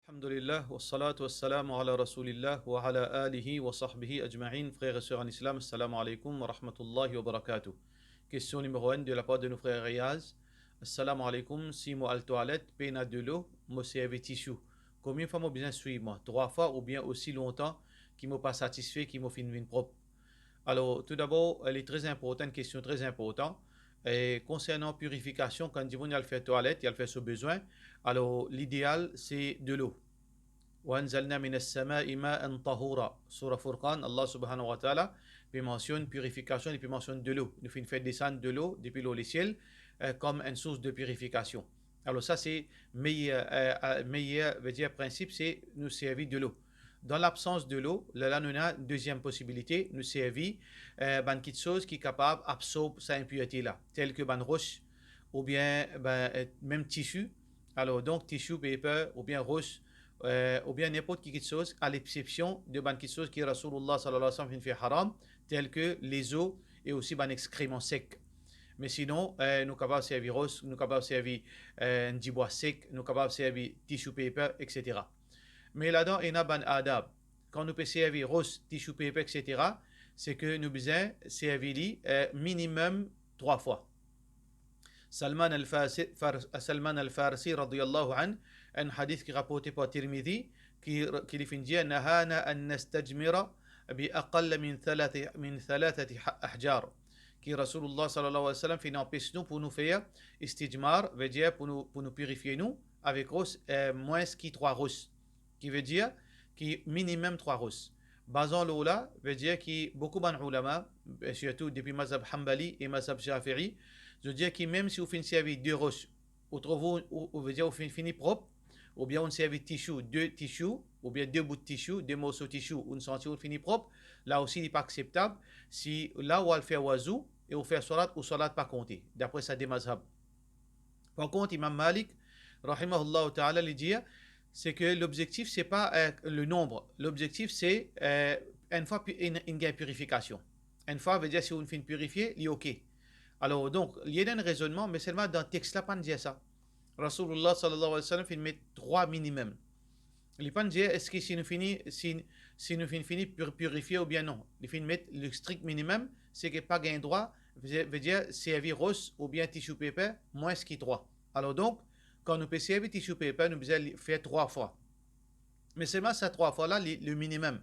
Alhamdulillah, wa salatu wa salamu ala rasulillah wa ala alihi wa sahbihi ajma'in. Frères et sœurs en islam, assalamu alaikum wa rahmatullahi wa barakatuh. Question numéro 1 de la part de nos frères Riyaz. Assalamu alaikum, si moi al toilette, peine de l'eau, moi servi tissu. Combien de fois moi besoin suivre moi? 3 fois ou bien aussi longtemps qui m'a pas satisfait, qui m'a fait une propre. Alors, tout d'abord, elle est très importante, une question très importante. Et concernant purification, quand on a fait toilette, il a fait ce besoin. Alors, l'idéal, c'est de l'eau. وأنزلنا من السماء ماء طهورا. Surah Furqan, Allah subhanahu wa ta'ala, puis mentionne purification et puis mentionne de l'eau. Il nous fait descendre de l'eau depuis l'eau les ciels comme une source de purification. Alors ça c'est meilleur veut dire principe, c'est nous servir de l'eau. Dans l'absence de l'eau, là nous avons une deuxième possibilité, nous servir ben quelque chose qui est capable d'absorber cette impureté là, tel que ben roche ou bien même tissu. Alors donc tissu paper ou bien roche ou bien n'importe quelle chose, à l'exception de quelque chose qui est Rasulullah sallallahu alayhi wa sallam fait haram, tel que les os et aussi ban excréments secs. Mais sinon, nous sommes capables de servir rose, nous sommes capables de servir un bois sec, nous sommes capables de servir tissue paper, etc. Mais là-dedans, il y a ban adab. Quand nous pouvons servir rose, tissue paper, etc., c'est que nous besoin servir minimum 3 fois. Salman al-Farsi radiyallahu anhu, un hadith qui est rapporté par Tirmidhi qui dit نهانا أن نستجمر بأقل من ثلاثة أحجار qui Rasulullah sallallahu alayhi wa sallam fait empêche nous pour nous faire istijmar, veut dire pour nous purifier nous avec moins qui 3 qui veut dire qui minimum 3 basant l'eau là veut dire qui beaucoup de ulama surtout depuis mazhab Hanbali et mazhab Shafi'i je veux dire que même si vous finissez avec 2 ou veut dire vous finissez propre ou bien on servi tissu, 2 tissus, ou bien 2 bouts de tissu, 2 morceaux de tissu, une senti fini propre, là aussi il n'est pas acceptable. Si là où on fait oiseau et on fait salat ou salat pas compter, d'après ça des mazhab. Par contre, Imam Malik, rahimahullah ta'ala, lui dit, c'est que l'objectif c'est pas le nombre, l'objectif c'est une fois une purification. Une fois veut dire si on finit purifier, il est ok. Alors donc, il y a un raisonnement, mais seulement dans le texte là, pas dire ça. Rasulullah sallallahu alayhi wa sallam il met 3 minimum. Il ne pas dire est-ce que si nous finissons purifier ou bien non. Il finit mettre le strict minimum, c'est que pas gain droit, veut dire servir rose ou bien tissue paper, moins ce qui 3. Alors donc, quand nous pouvons servir tissue paper, nous devons faire 3 fois. Mais seulement ces 3 fois là, le minimum.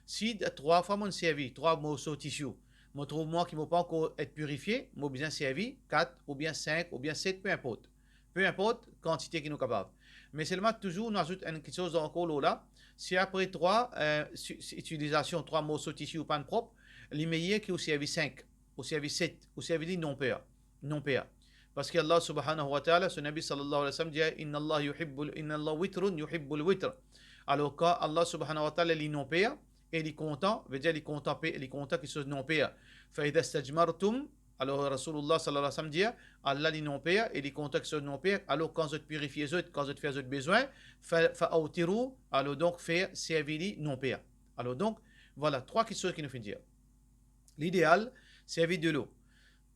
Si 3 fois mon servi, 3 morceaux de tissu, je trouve moi qui ne vont pas encore être purifié, je bien servi 4 ou bien 5 ou bien 7, peu importe. Peu importe la quantité qui nous est capable. Mais seulement toujours, nous ajoutons quelque chose encore là. Si après 3 utilisations, 3 morceaux de tissu ou pan propre, les meilleurs qui ont servi 5, ou servi 7, ou servi non père. Non père. Parce que Allah subhanahu wa ta'ala, son Nabi sallallahu alayhi wa sallam dit Inna Allah witrun yuhibbul witr. Alors quand Allah subhanahu wa ta'ala est non père, et il est content, veut dire il est content quelque chose non père. فإذا استجمرتم alors Rasulullah sallallahu alayhi wa sallam dit Allah li non père et les contacts sur non père alors quand vous purifiez quand vous faites besoin fa'autiru alors donc faire servir non père. Alors donc voilà 3 questions qui nous font dire. L'idéal servir de l'eau.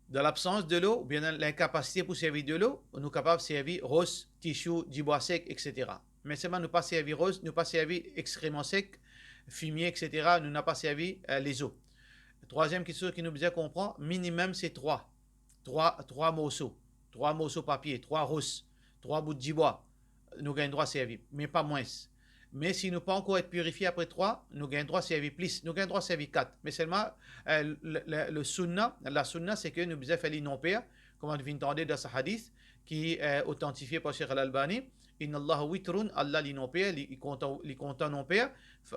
Dans l'absence de l'eau, ou bien l'incapacité pour servir de l'eau, nous sommes capables de servir rose, tissu, du bois sec, etc. Mais seulement nous pas servir rose, nous pas servir excréments secs, fumier, etc. Nous n'avons pas servi les eaux. Troisième question qui nous besoin comprendre, minimum c'est 3. 3 morceaux. 3 morceaux de papier, 3 roses, 3 bouts de bois. Nous gagnons droit à servir, mais pas moins. Mais si nous pas encore être purifiés après 3, nous gagnons droit à servir plus. Nous gagnons droit à servir 4. Mais seulement, le sunnah, la sunnah, c'est que nous devons faire les non-pères, comme on vient d'entendre dans ce hadith, qui est authentifié par Cheikh Al-Albani. Inna Allah witrun, Allah li non-père, li content non-père.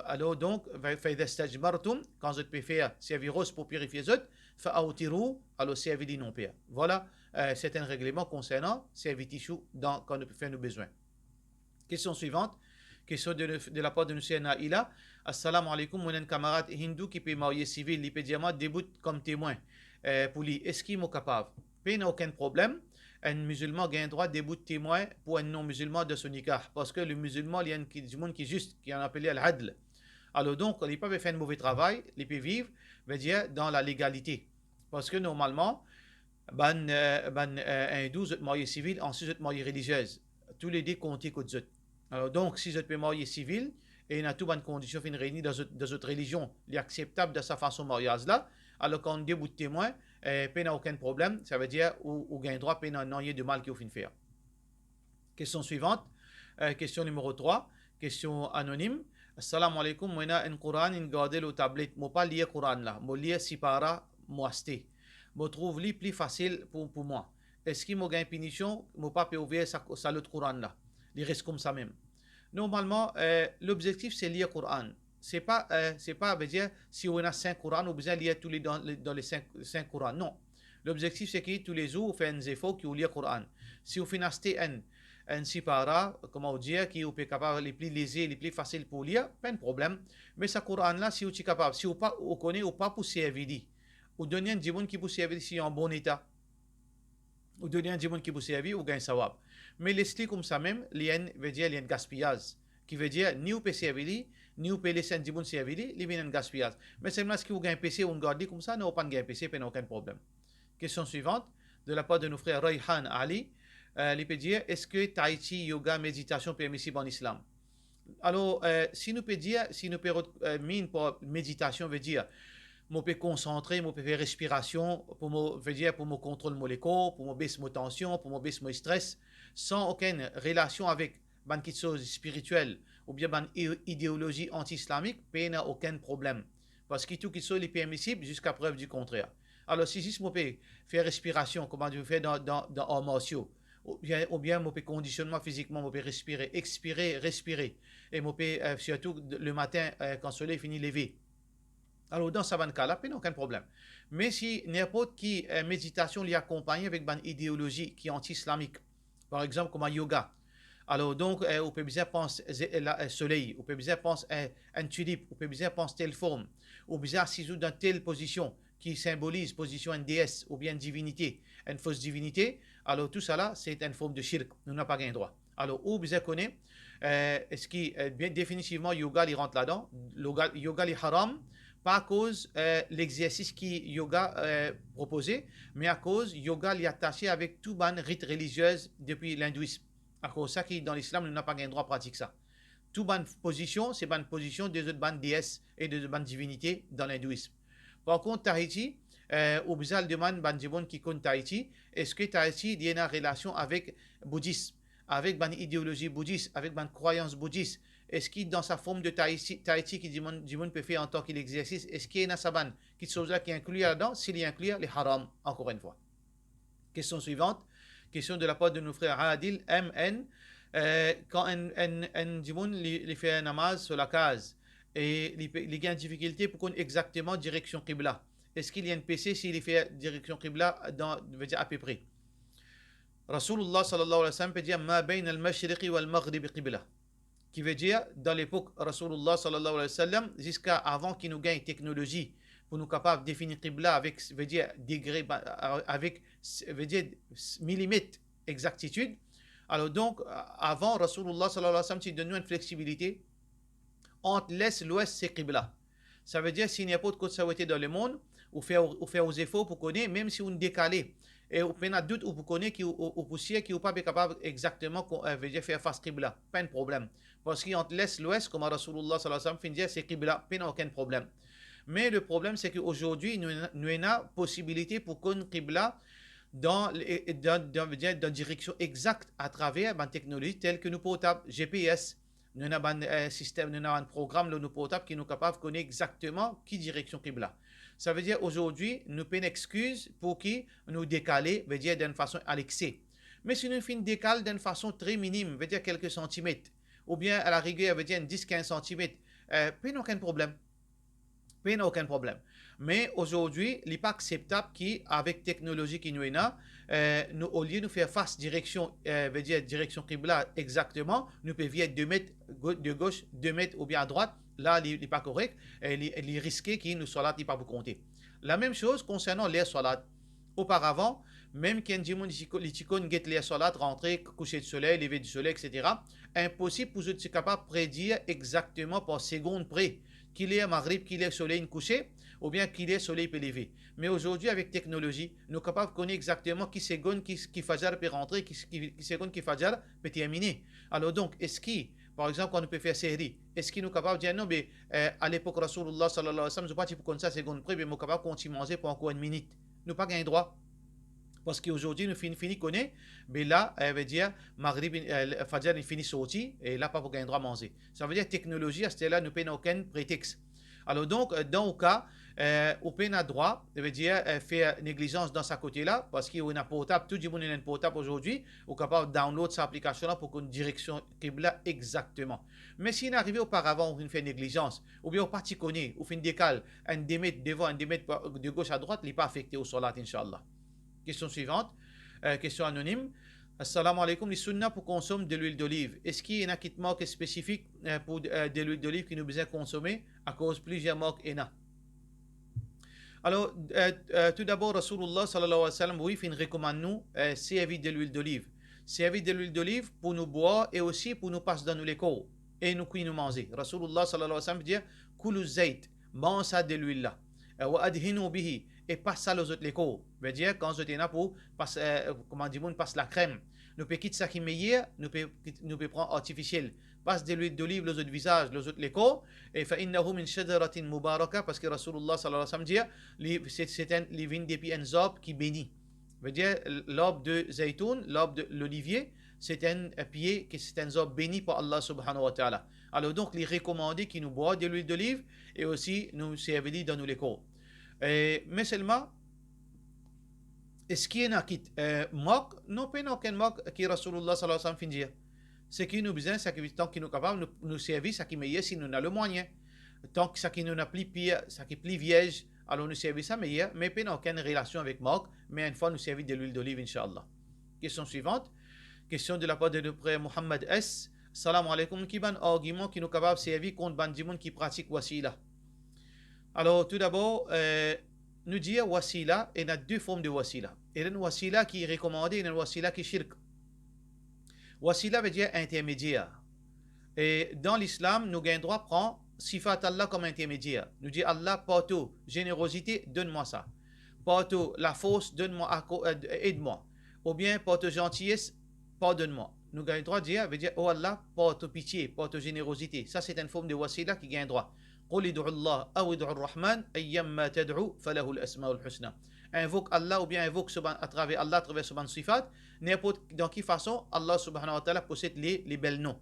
Alors donc, quand vous pouvez faire servir rose pour purifier les autres, fa'autiru, alors servir les non-père. Voilà, c'est un règlement concernant servir tissu quand nous faisons nos besoins. Question suivante. Question de la part de M. Naïla. Assalamu alaikum, mon camarade hindou qui peut marier civil, il peut dire débute comme témoin pour lui. Est-ce qu'il est capable? Il n'y a aucun problème. Un musulman a un droit de début de témoin pour un non-musulman de son nikah. Parce que le musulman, il y a du monde qui est juste, qui est appelé al-adl. Alors donc, il peut faire un mauvais travail, il peut vivre, veut dire, dans la légalité. Parce que normalement, un hindou, c'est marié civil, ensuite c'est marié religieuse. Tous les deux comptent que Alors donc, si je peux marier civil, et il y a toutes les conditions fin réunies dans notre religion, il est acceptable de sa façon mariage là, alors quand on débute témoin, il n'y a aucun problème, ça veut dire ou gagne droit, il n'y a de mal qui au fin faire. Question suivante, question numéro 3, question anonyme. Assalamu alaikum, moi na un Coran in garder le tablette, moi pas lire Coran là, moi lire sipara, moi acheter. Moi trouve li plus facile pour moi. Est-ce qu'il m'a gagné punition, moi pas peut ouvrir ça le Coran là. Il reste comme ça même. Normalement, l'objectif c'est lire Coran. C'est pas veut dire si on a 5 Corans, on besoin lire tous les dans les 5 Corans. Non. L'objectif c'est que tous les jours on fait un effort qui lire Coran. Si on fait acheter un sipara, comment dire, qui est capable les plus lésés, les plus faciles pour lire, pas de problème. Mais ce Coran là, si on est capable, si on pas, on connaît ou pas pour servir, ou donner un djibon qui peut servir si en bon état, ou donner un djibon qui peut servir, ou gagne sawab. Mais laisser comme ça même, lien veut dire lien gaspillage, qui veut dire ni ou peut servir, ni ou peut laisser un djibon servir, il vient un gaspillage. Mais c'est ce qui vous gagne PC, on garde comme ça, non pas gagne PC, pas aucun problème. Question suivante, de la part de nos frères Rayhan Ali. Il peut dire, est-ce que Tahiti, yoga, méditation permissible en islam? Alors, si nous peut dire, si nous peut mine pour méditation, veut dire, je peux concentrer, je peux faire respiration, pour me, veut dire, pour me contrôler mon corps, pour me baisser ma tension, pour me baisser mon stress, sans aucune relation avec quelque chose spirituel ou bien une idéologie anti-islamique, il n'y a aucun problème. Parce que tout qui est permissible jusqu'à preuve du contraire. Alors, si je peux faire respiration, comme je fais dans arts martiaux, ou bien mon conditionnement physiquement, mon respirer, expirer, respirer, et mon surtout le matin quand le soleil finit lever. Alors dans ce cas-là, il n'y a aucun problème. Mais si n'importe qui méditation l'y accompagne avec une idéologie qui est anti-islamique, par exemple comme un yoga, alors donc on peut bien penser soleil, on peut bien penser un tulipe, on peut bien penser telle forme, ou bien s'y dans telle position qui symbolise position une déesse ou bien une divinité, une fausse divinité, alors tout ça là, c'est une forme de shirk. Nous n'avons pas gain droit. Alors, où vous connaissez, ce qui, bien définitivement, yoga, il rentre là-dedans. Yoga, il haram, pas à cause l'exercice qui yoga proposé, mais à cause yoga, il est attaché avec tout ban rite religieuse depuis l'hindouisme. À cause de ça, qui dans l'islam, nous n'avons pas gain droit à pratiquer ça. Tout ban position, c'est ban position des autres ban déesses et des autres ban divinités dans l'hindouisme. Par contre, Tahiti, ou bien demande Banjibon qui compte Tahiti, est-ce que Tahiti a une relation avec le bouddhisme, avec une idéologie bouddhiste, avec une croyance bouddhiste? Est-ce qu'il dans sa forme de Tahiti qui Jibon peut faire en tant qu'exercice, est-ce qu'il y a une saban qui chose là qui inclut là-dedans? S'il y inclut, les haram, encore une fois. Question suivante, question de la part de nos frères Adil MN. Quand un Jibon fait un namaz sur la case, et il y a une difficulté pour connaître exactement direction Qibla. Est-ce qu'il y a un PC s'il fait direction Qibla dans, veut dire à peu près? Rasulullah sallallahu alayhi wa sallam peut dire ma bain al-mashriqi wal maghrib qibla. Qui veut dire dans l'époque Rasulullah sallallahu alayhi wa sallam jusqu'à avant qu'il nous gagne technologie pour nous capables de définir Qibla avec veut dire degré avec veut dire millimètre exactitude. Alors donc avant Rasulullah sallallahu alayhi wa sallam il donne nous une flexibilité entre l'Est et l'Ouest, c'est Qibla. Ça veut dire s'il n'y a pas de côte souhaité dans le monde, ou faire aux efforts pour connaître, même si on décalé, et on a doute ou pour connaître, ou poussière, qui n'est pas capable exactement veut dire faire face Qibla. Pas de problème. Parce qu'entre l'Est et l'Ouest, comme Rasulullah sallallahu alayhi wa sallam fait dire, c'est Qibla, pas aucun problème. Mais le problème, c'est qu'aujourd'hui, nous avons possibilité pour connaître Qibla dans direction exacte à travers une technologie telle que nous portables, GPS. Nous avons un système, nous avons un programme de nos portables qui nous capable de connaître exactement qui direction Qibla. Ça veut dire aujourd'hui, nous avons une excuse pour qui nous décaler, veut dire d'une façon à l'excès. Mais si nous faisons décaler d'une façon très minime, veut dire quelques centimètres, ou bien à la rigueur, veut dire 10-15 centimètres, pas aucun problème. Pas aucun problème. Mais aujourd'hui, il n'est pas acceptable qu'avec technologie qui nous est là, nous, au lieu de faire face direction, veut dire direction Qibla exactement, nous pouvons être 2 mètres de gauche, 2 mètres ou bien à droite. Là, il n'est pas correct. Il est risqué qu'il nous soit n'est pas pour compter. La même chose concernant l'air salat. Auparavant, même quand les ticônes guettent l'air salat, rentrer, coucher du soleil, lever du soleil, etc., impossible pour eux de être capable de prédire exactement par seconde près qu'il est Maghrib, qu'il est soleil couché, ou bien qu'il est soleil peut lever. Mais aujourd'hui, avec technologie, nous sommes capables de connaître exactement qui seconde qui Fajar peut rentrer, qui seconde qui Fajar peut terminer. Alors donc, est-ce qu'il, par exemple, quand on peut faire série, est-ce qu'il nous est capable de dire non, mais à l'époque, Rasulullah sallallahu alayhi wa sallam, je ne sais pas si comme ça, seconde près, mais nous sommes capables de continuer à manger pour encore une minute. Nous n'avons pas gagné droit. Parce qu'aujourd'hui, nous finissons connaître, mais là, elle veut dire, Maghrib, Fajr, il finit sorti, et là, pas pour gagner droit à manger. Ça veut dire, technologie, à ce là nous n'avons aucun prétexte. Alors donc, dans le cas, on peut avoir droit, ça veut dire, faire négligence dans sa côté-là, parce qu'il y a un portable, tout le monde a un portable aujourd'hui, on est capable de download cette application-là pour une direction Qibla exactement. Mais s'il est arrivé auparavant, on fait négligence, ou bien on parti connaît, on fait une décale, un démètre devant, un démètre de gauche à droite, il n'est pas affecté au salat, Inch'Allah. Question suivante, question anonyme. Assalamu alaikum, les sunnah pour consommer de l'huile d'olive. Est-ce qu'il y a un acquittement spécifique pour de l'huile d'olive qui nous besoin consommer à cause de plusieurs marques ENA? Alors, tout d'abord, Rasulullah sallallahu alayhi wa sallam, oui, il recommande nous servir de l'huile d'olive. Servir de l'huile d'olive pour nous boire et aussi pour nous passer dans les corps et nous cuire nous manger. Rasulullah sallallahu alayhi wa sallam dit, Kulu zayt, mange ça de l'huile là. Wa adhinu bihi, et passe ça aux autres l'écho. Veut dire, quand je t'ai là pour passer, comment dire, passe la crème. Nous peut quitter ça qui est meilleur, nous peut prendre artificiel. Passe de l'huile d'olive aux autres visages, aux autres l'écho. Et fa innahu min shajaratin mubaraka, parce que Rasulullah sallallahu alayhi wa sallam dit, c'est un livin depuis un arbre qui bénit. Veut dire, l'arbre de zaytoun, l'arbre de l'olivier, c'est un pied, c'est un arbre béni par Allah subhanahu wa ta'ala. Alors donc, les recommandés qui nous boivent de l'huile d'olive et aussi nous servir dans nos l'écho. Mais seulement, est-ce qu'il y a un moque? Non, pas aucun moque qui Rasulullah sallallahu alayhi wa sallam fin dire. Ce qui nous besoin, c'est que tant qu'il nous capable de nous servir, ça qui est meilleur si nous avons le moyen. Tant que ça qui nous n'a plus pire, ça qui est plus vierge, alors nous servir ça meilleur, mais pas aucune relation avec moque, mais une fois nous servir de l'huile d'olive, Inch'Allah. Question suivante. Question de la part de notre frère Mohammed S. Salam alaikum. Qui ban argument qui nous capable de servir contre bandimon qui pratique wasila? Alors, tout d'abord, nous dire wasila, il y a deux formes de wasila. Il y a une wasila qui est recommandée et une wasila qui est shirk. Wasila veut dire intermédiaire. Et dans l'islam, nous avons droit de prendre sifat Allah comme intermédiaire. Nous disons Allah, par tout, générosité, donne-moi ça. Par tout, la force, donne-moi, aide-moi. Ou bien par tout gentillesse, pardonne-moi. Nous avons droit de dire, veut dire, oh Allah, par tout pitié, par tout générosité. Ça, c'est une forme de wasila qui gagne droit. قل ادعوا الله أو ادعوا الرحمن أيما تدعوا فله الأسماء الحسنى. Invoque Allah ou bien invoque à travers Allah, à travers son sifat, n'importe dans quelle façon Allah subhanahu wa ta'ala possède les belles noms.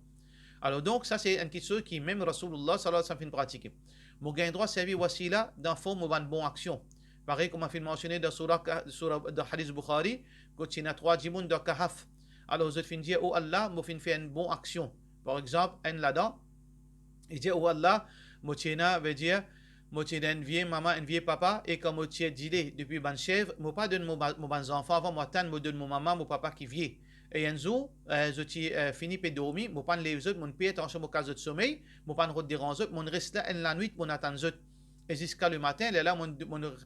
Alors donc ça c'est une question qui même Rasulullah sallallahu alayhi wa sallam fait pratiquer. Mon gain droit servir wasila dans forme de bonne action. Pareil comme on fait mentionné dans surah de hadith Bukhari, quand il y a 3 jimoun de kahaf. Alors vous fin dire oh Allah, moi fin faire une bonne action. Par exemple, un là-dedans, il dit oh Allah, Motiena veut dire, Motiena un vieux maman, un vieux papa, et quand Motiena dit depuis ban chèvre, moi pas donne mon ban enfant avant, moi tant me donne mon maman, mon papa qui vient. Et un jour, je fini par dormir, moi pas les autres, mon pied attention mon cas de sommeil, moi pas de déranger, mon reste là la nuit, mon attend autres. Et jusqu'à le matin, là, mon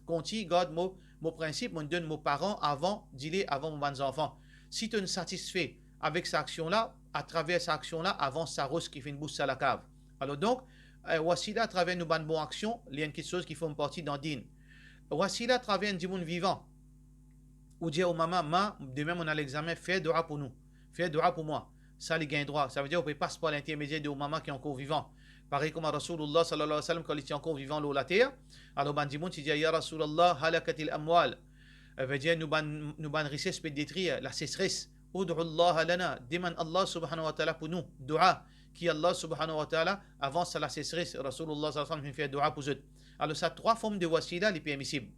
continue, garde mon principe, mon donne mon parents avant, dis avant mon ban enfant. Si tu es satisfait avec cette action-là, à travers cette action-là, avant sa rose qui fait une bouche à la cave. Alors donc, wasila à travers nos bonnes actions, il y a quelque chose qui font partie dans din. Wasila à travers un dimoun vivant. Ou dire aux mamans, demain on a l'examen, fais dua pour nous. Fais dua pour moi. Ça, les gains droit. Ça veut dire qu'on ne peut pas passer par l'intermédiaire de maman qui est encore vivant. Pareil comme Rasulullah sallallahu alayhi wa sallam, quand il était encore vivant l'eau la terre. Alors, ben dimoun, il dit, Ya Rasulallah, halakatil amwal. Ça veut dire, nous ban richesse peut détruire, la sécheresse. Ud'u Allah lana. Demande Allah subhanahu wa ta'ala pour nous. Dua. Qui Allah subhanahu wa ta'ala avance à la sécheresse, Rasulullah sallallahu alayhi wa sallam fait dua pour eux. Alors, ça 3 formes de wasila, les permissibles.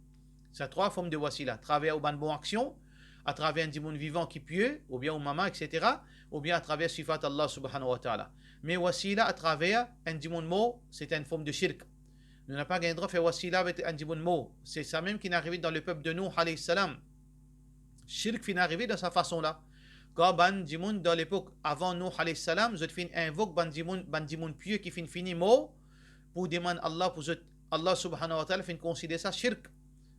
Ça 3 formes de wasila. À travers une bonne action, à travers un dimoun vivant qui pieux, ou bien au maman, etc. Ou bien à travers sifat Allah subhanahu wa ta'ala. Mais wasila à travers un dimoun mot, c'est une forme de shirk. Nous n'avons pas gagné droit de faire wasila avec un dimoun mot. C'est ça même qui est arrivé dans le peuple de Nuh alayhi salam. Shirk finit arrivé de sa façon-là. Quand ban dimoun dans l'époque avant Nuh alayhi salam, je fin invoque ban dimoun pieux qui fin fini mot pour demander Allah pour Allah subhanahu wa ta'ala fin considérer ça shirk.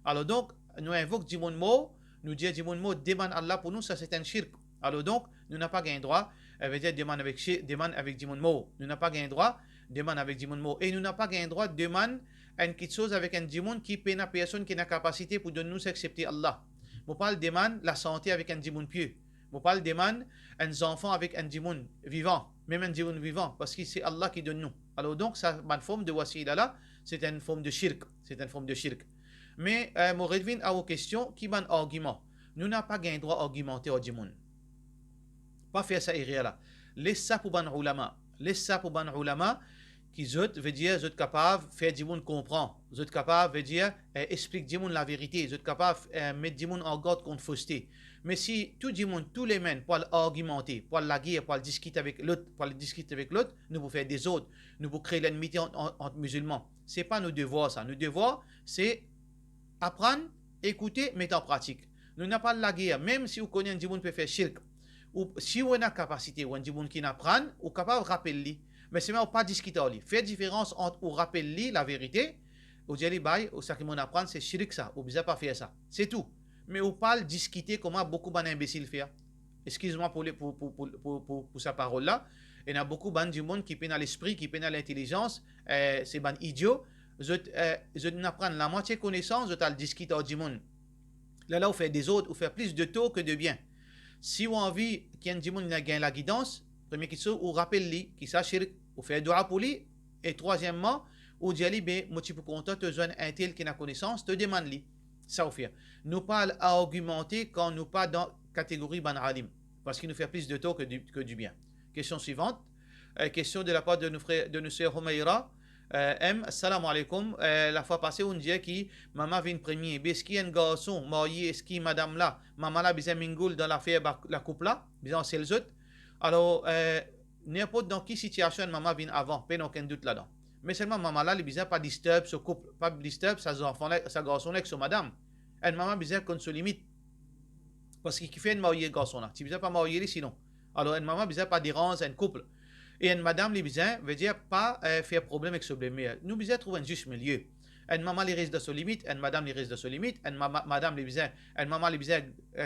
Alors donc nous invoque dimoun mot, nous dit dimoun mot demande Allah pour nous, ça c'est un shirk. Alors donc nous n'avons pas gagné droit, veut dire demande avec dimoun mot. Nous n'avons pas gagné droit, demande avec dimoun mot. Et nous n'avons pas gagné droit, demande une quelque chose avec un djimoun qui peut une personne qui a la capacité pour de nous accepter Allah. Je parle de la santé avec un djimoun pieux. Je parle de un enfant avec un djimoun vivant, même un djimoun vivant, parce que c'est Allah qui donne nous. Alors donc, ça, une forme de wasila là, c'est une forme de shirk. C'est une forme de shirk. Mais, je reviens à vos questions, qui est un argument. Nous n'avons pas gain droit d'argumenter au djimoun. Pas faire ça irréel là. Laisse ça pour ban ulama. Laisse ça pour ban ulama qui zot veut dire zot capable faire du monde comprend. Zot capable veut dire explique du monde la vérité. Zot capable mettre du monde en garde contre fausseté. Mais si tout du monde tous les mêmes pour argumenter, pour la guerre, pour discuter avec l'autre, nous pouvons faire des autres, nous pouvons créer l'ennemité entre musulmans. C'est pas nos devoirs ça. Nos devoirs c'est apprendre, écouter, mettre en pratique. Nous n'avons pas la guerre, même si vous connaissez un du monde peut faire shirk. Ou si vous avez la capacité, ou un du monde qui n'apprend, vous êtes capable de rappeler. Mais c'est même pas discuter. Faire différence entre ou rappeler la vérité, ou dire ou ça qui m'en apprend, c'est shirk ça, ou besoin pas faire ça. C'est tout. Mais on parle discuter comment beaucoup d'imbéciles font. Excuse-moi pour sa parole-là. Il y a beaucoup du monde qui peinent à l'esprit, qui peinent à l'intelligence. C'est ban idiot. Je n'apprends la moitié connaissance, je t'ai discuté du monde. Là, on fait des autres, on fait plus de tort que de bien. Si on a envie qu'il y ait un monde qui gagne la guidance, première question, on rappelle-lui qu'il s'achète, on fait un dua pour lui. Et troisièmement, on dit à lui, ben, moi, tu peux compter, tu as un tel qui a connaissance, te demande-lui. Ça, on fait. Nous parle à argumenter quand nous pas dans la catégorie ban alim, parce qu'il nous fait plus de tort que du bien. Question suivante. Question de la part de nos sœurs Humayra. Assalamu alaikum. La fois passée, on disait que maman vient premier. Est-ce qu'il y a un garçon marié, est-ce qu'il madame là, maman là, besoin mingoul dans l'affaire la couple là, besoin c'est les autres. Alors, n'importe dans quelle situation maman vient avant, pas aucun doute là-dedans. Mais seulement maman là, il besoin pas disturb ce couple, pas disturb sa enfant là, sa garçon là avec sa madame. Et maman besoin qu'on se limite. Parce qu'il fait un marié garçon là. Tu besoin pas marier sinon. Alors, une maman besoin pas déranger un couple. Et une madame, les besoin veut dire pas faire problème avec ce blême. Nous besoin trouver un juste milieu. Une maman les reste de sa limite, une madame les reste de sa limite, une madame les besoin, une maman les besoin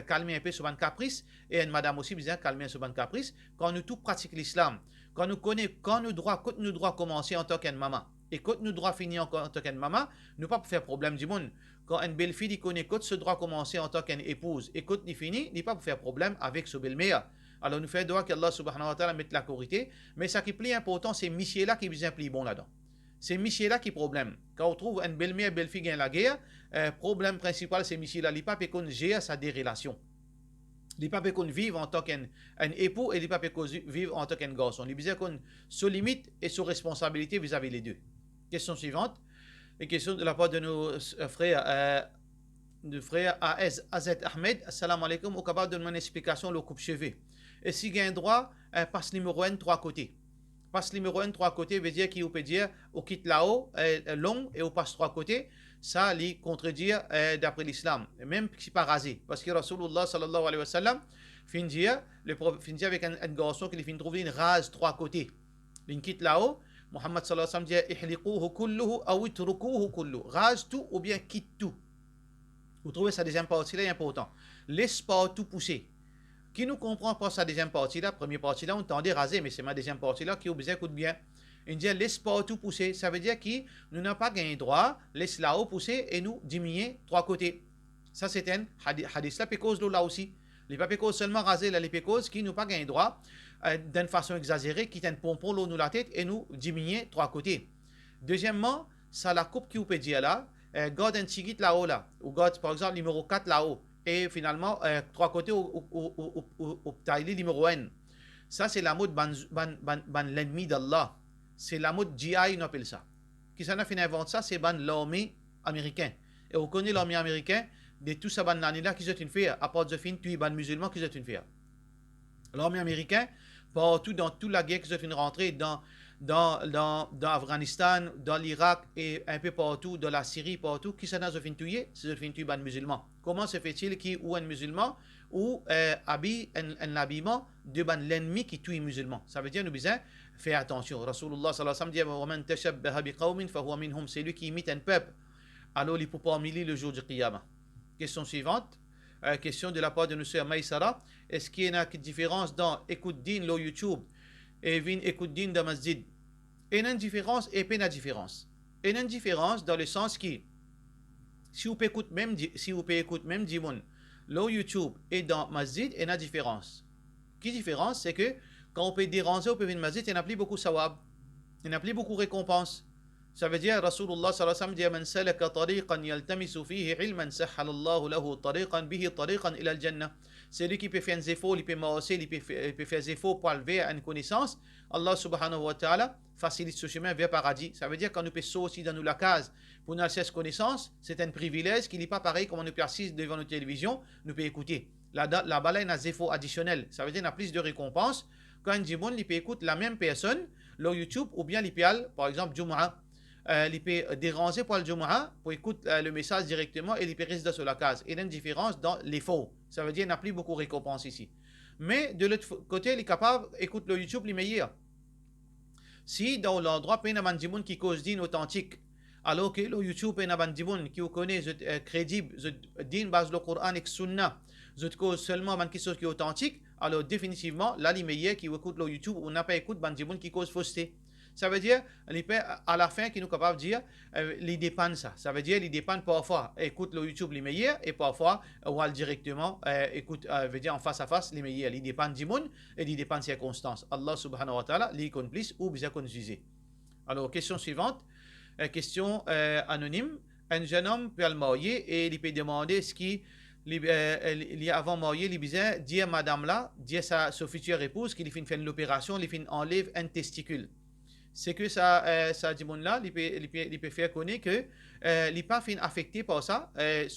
calmer un peu sur un caprice, et une madame aussi besoin calmer sur un caprice. Quand nous tout pratiquons l'islam, quand nous droit commencer en tant qu'une maman, et quand nous droit finir en tant qu'une maman, nous pas pour faire problème du monde. Quand une belle fille connaît quand ce droit commencer en tant qu'une épouse, et quand il finit, il pas pour faire problème avec ce belle-mère. Alors nous faisons qu'Allah subhanahu wa ta'ala mette la corité, mais ce qui est plus important, c'est Michel là qui est bien plus bon là-dedans. C'est Michel là qui est problème. Quand on trouve une belle-mère, belle-fille gagne la guerre, problème principal c'est Michel là, il pas peut qu'on gère sa des relations. Il pas peut qu'on vive en tant qu'un époux et il pas peut qu'on vive en tant qu'un garçon. Il besoin qu'on se limite et se responsabilité vis-à-vis les deux. Question suivante. Une question de la part de nos frères. De frère Azet Ahmed, assalamu alaikum, au capable de donner une explication le coupe-cheveux. Et si il y a un droit, passe numéro 1, 3 côtés. Passe numéro 1, 3 côtés veut dire qu'il peut dire, on quitte là-haut, long, et on passe 3 côtés. Ça, lui contredire d'après l'islam. Même si pas rasé. Parce que Rasulullah sallallahu alayhi wa sallam, finit avec un garçon qui finit trouver une rase 3 côtés. Il quitte là-haut. Muhammad sallallahu alayhi wa sallam dit, ihliquhu kulluhu aw itrukuhu kulluhu. Rase tout ou bien quitte tout. Vous trouvez sa deuxième partie là est important. Laisse pas tout pousser. Qui nous comprend pas sa deuxième partie là, première partie là, on tendait raser, mais c'est ma deuxième partie là qui oblige écoute bien. Il dit laisse pas tout pousser. Ça veut dire que nous n'avons pas gagné droit, laisse là-haut pousser et nous diminuer 3 côtés. Ça c'est un hadith là, pécose là aussi. Les pas pécose seulement raser là, les pécoses qui nous pas gagné droit d'une façon exagérée, qui tiennent pompon l'eau nous la tête et nous diminuer 3 côtés. Deuxièmement, ça la coupe qui vous peut dire là. Garde un tigit là-haut là, ou garde par exemple numéro 4 là-haut, et finalement 3 côtés au taille numéro 1. Ça c'est la mode ban l'ennemi d'Allah. C'est la mode GI, on appelle ça. Qui s'en a fait inventer ça, c'est ban l'armée américaine. Et on connaît l'armée américaine, de tout ça ban là qui sont une faire, à part de fin, tu es ban musulman qui sont une faire. L'armée américaine, partout dans toute la guerre qui sont une rentrée dans l'Afghanistan, dans l'Irak et un peu partout, dans la Syrie, partout, qui s'en a fait tuer, c'est fait tuer un musulman. Comment se fait-il qu'il ou un musulman ou habille un habillement de l'ennemi qui tue un musulman? Ça veut dire nous besoin faire attention. Rasulullah sallallahu alayhi wa sallam dit c'est lui qui imite un peuple. Alors il ne peut pas humilier le jour du Qiyamah. Question suivante. Question de la part de nous sœurs Maïsara. Est-ce qu'il y a une différence dans écoute din le YouTube et vin écoute din de masjid? Il y a une différence et pas une différence. Il y a une différence dans le sens qui, si vous écoutez même Dimon, le YouTube et dans Masjid, il y a une différence. Qui différence, c'est que quand on peut déranger au Masjid, il n'y a plus beaucoup sawab. Il n'y a plus beaucoup de récompenses. Ça veut dire, Rasulullah sallallahu alayhi wa sallam dit, Man salaka tariqan yaltamisu fihi ilman sahhalallahu lahu tariqan bihi tariqan ila al-jannah. C'est lui qui peut faire un effort, il peut marcher, il peut faire des efforts pour aller à une connaissance. Allah subhanahu wa ta'ala facilite ce chemin vers le paradis. Ça veut dire quand nous peut sortir dans la case pour nous avoir cette connaissance, c'est un privilège qui n'est pas pareil comme on peut assis devant notre télévision, nous peut écouter. Là-bas, il y a des efforts additionnels. Ça veut dire qu'il y a plus de récompenses. Quand il peut écouter la même personne, le YouTube, ou bien il peut aller, par exemple, Jumu'ah. Il peut déranger pour le Jumu'ah, pour écouter le message directement, et il peut rester sur la case. Il y a une différence dans l'effort. Ça veut dire qu'il n'y a plus beaucoup de récompenses ici. Mais de l'autre côté, il est capable d'écouter le YouTube, les meilleurs. Si dans l'endroit, il y a un monde qui cause din authentique, alors que le YouTube, il y a un monde qui connaît, crédible, din base le Coran et Sunna, je cause seulement quelque chose qui est authentique, alors définitivement, là, les meilleurs qui écoutent le YouTube, on n'a pas écouté un monde qui cause fausseté. Ça veut dire, à la fin, qui nous capable de dire, les dépendent ça. Ça veut dire, les dépendent parfois, écoute le YouTube les meilleurs, et parfois, ou directement, écoute, veut dire en face à face les meilleurs. Les dépendent du monde, et les dépendent des circonstances. Allah subhanahu wa ta'ala, les complices ou bien qu'on juger. Alors, question suivante, question anonyme. Un jeune homme peut le marier, et il peut demander ce qui, avant marié, il peut dire madame là, dire sa future épouse, qu'il fait l'opération, il enlève un testicule. C'est que ça dit là, il peut faire connaître que il n'est pas affecté par ça, il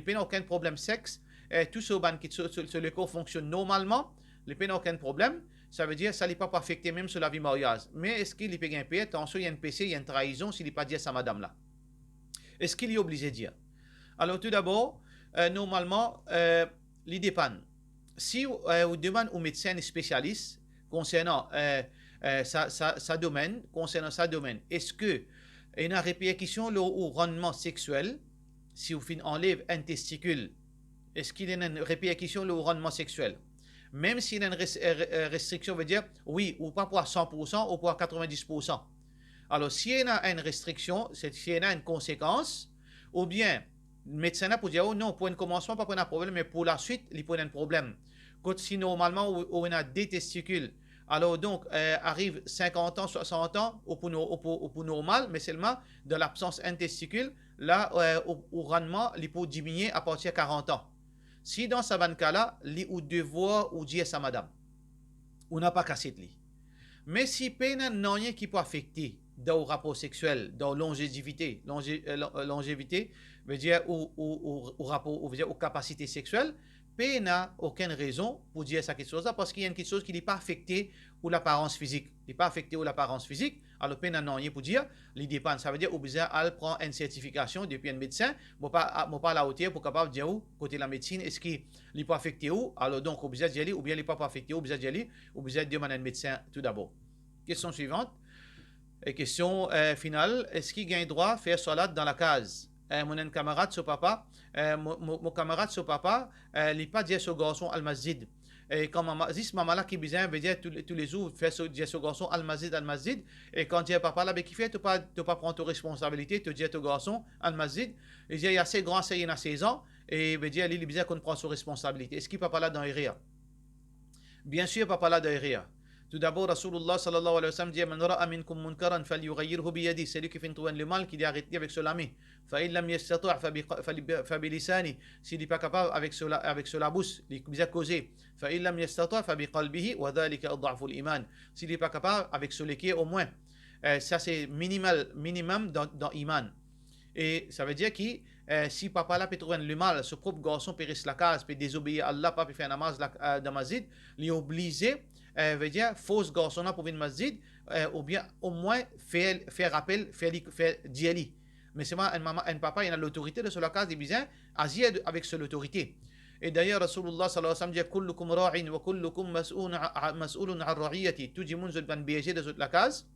n'a aucun problème sexe, tout ce sur le corps fonctionne normalement, il n'a aucun problème, ça veut dire que ça n'est pas affecté même sur la vie mariage. Mais est-ce qu'il peut gagner attention, il y a un péché, il y a une trahison s'il n'est pas dit à sa madame là. Est-ce qu'il est obligé de dire? Alors tout d'abord, normalement, il dépend. Si on demande au médecin spécialiste concernant sa domaine, est-ce que il y a une répercussion au rendement sexuel si vous enlève un testicule? Est-ce qu'il y a une répercussion au rendement sexuel? Même s'il y a une restriction, veut dire oui, ou pas pour 100% ou pour 90%. Alors, s'il y a une restriction, s'il y a une conséquence, ou bien le médecin a pour dire oh non, pour un commencement, pas pour un problème, mais pour la suite, il peut un problème. Quand si normalement, on a des testicules, alors donc, arrive 50 ans, 60 ans, au pour normal, mais seulement de l'absence d'un testicule, là, au rendement, il peut diminuer à partir de 40 ans. Si dans ce cas-là, il ou devoir ou dire à sa madame, on n'a pas cassé de lit. Mais si peine n'a rien qui peut affecter dans le rapport sexuel, dans longévité, veut dire au rapport, veut dire aux capacités sexuelles, peine n'a aucune raison pour dire ça quelque chose là parce qu'il y a quelque chose qui n'est pas affecté ou l'apparence physique. Il n'est pas affecté ou l'apparence physique, alors peine n'a rien pour dire, il dépend. Ça veut dire obligé elle prend une certification depuis un médecin, mais pas à la hauteur pour capable dire où côté la médecine est-ce qu'il n'est pas affecté où, alors donc obligé d'y aller ou bien il n'est pas affecté où, obligé d'y aller, obligé de demander un médecin tout d'abord. Question suivante. Et question finale. Est-ce qu'il gagne droit à faire salat dans la case? Mon camarade, ce papa, mon camarade, ce papa, il n'est pas dit ce garçon al-masjid. Et quand maman, dit maman là qui besoin veut dire tous les jours faire ce garçon al-masjid. Et quand dit papa là, ben qui fait, tu pas prendre tes responsabilités, tu dis à ton garçon al-masjid. Il dit il y a assez grand, il y a 16 ans, et veut dire il est besoin qu'on prend ses responsabilités. Est-ce qu'il papa là dans Iria? Bien sûr, papa là dans Iria. Tout d'abord, Rasulullah sallallahu alayhi wa sallam dit Man ra'a minkum munkaran falyughayyirhu biyadi. C'est lui qui fait le mal qui dit arrêtez avec cela. Fa in lam yastati' fa bi lisani. S'il n'est pas capable avec cela bouche, il a causé. Fa in lam yastati' fa bi qalbihi wa dhalika adhafu al-iman. S'il n'est pas capable avec cela qui est au moins. Ça c'est minimum dans iman. Et ça veut dire que si papa là peut trouver le mal, ce propre garçon peut rester la case, peut désobéir à Allah, pas peut faire namaz dans masjid, il est obligé veut dire fausse garçon là pour venir masjid ou bien au moins faire rappel faire d'y mais c'est moi un papa il a l'autorité de sur la case il vient agir avec cette autorité. Et d'ailleurs Rasulullah sallallahu alayhi wa sallam dit kullukum ra'in wa kullukum mas'ulun 'an ra'iyati. Tout le monde est bien biaisé de la case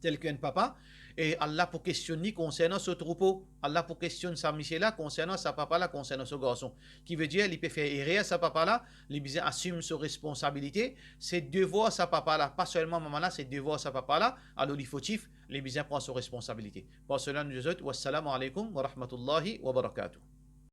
tel qu'un papa Et Allah pour questionner concernant ce troupeau. Allah pour questionner sa Michel là concernant sa papa là, concernant ce garçon. Qui veut dire, il peut faire errer à sa papa là, il bien assume ses responsabilités, c'est devoir sa papa là, pas seulement maman là, c'est devoir sa papa là, alors il faut il bien prendre ses responsabilités. Pour cela, nous disons, wassalamu alaikum wa rahmatullahi wa barakatuh.